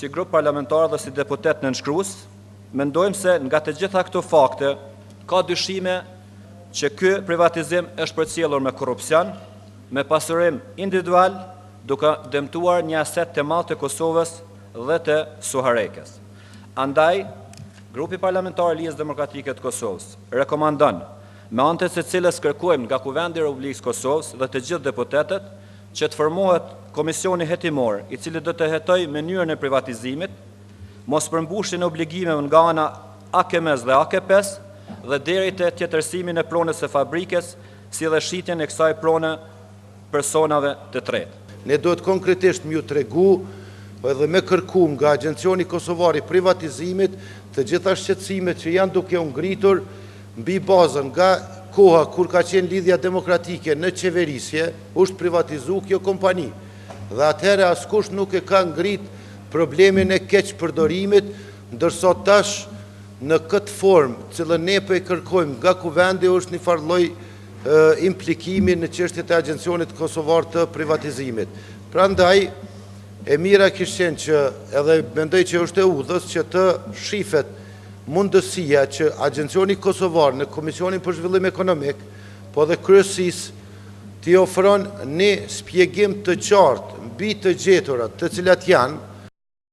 si grup parlamentar dhe si deputet nënshkrues, mendojmë se nga të gjitha këto fakte, ka dyshime që ky privatizim është përcjellur me korrupsion, me pasurim individual, duke dëmtuar një aset të madh të Kosovës dhe të Suharekës. Andaj, grupi parlamentar i Lidhjes Demokratike të Kosovës rekomandon, me anë të së cilës kërkojmë nga Kuvendi i Republikës Kosovës dhe të gjithë deputetët, që të formohet komisioni hetimor, i cili do të hetojë mënyrën e privatizimit, mos përmbushjen e obligimeve nga ana AKM-s dhe AKP-s dhe deri te tjetërsimin e pronës së fabrikës, si dhe shitjen e kësaj prone personave të tretë. Ne duhet konkretisht më ju tregu edhe me kërkum nga Agencioni Kosovar i Privatizimit të gjitha shqetësimet që janë duke u ngritur mbi bazën nga koha kur ka qenë Lidhja Demokratike në qeverisje, është privatizu kjo kompani. Dhe atëherë askush nuk e ka ngrit problemin e keq përdorimit, ndërsa tash në këtë formë cilën ne po e kërkojmë nga Kuvendi është një farë lloj implikimi në çështjet e Agjencionit Kosovar të Privatizimit. Prandaj, e mira kishte që edhe mendoj që është e udhës që të shifet mundësia që Agjencioni Kosovar në Komisionin për Zhvillim Ekonomik, po dhe kryesisë t'i ofron një shpjegim të qartë mbi të gjeturat të cilat janë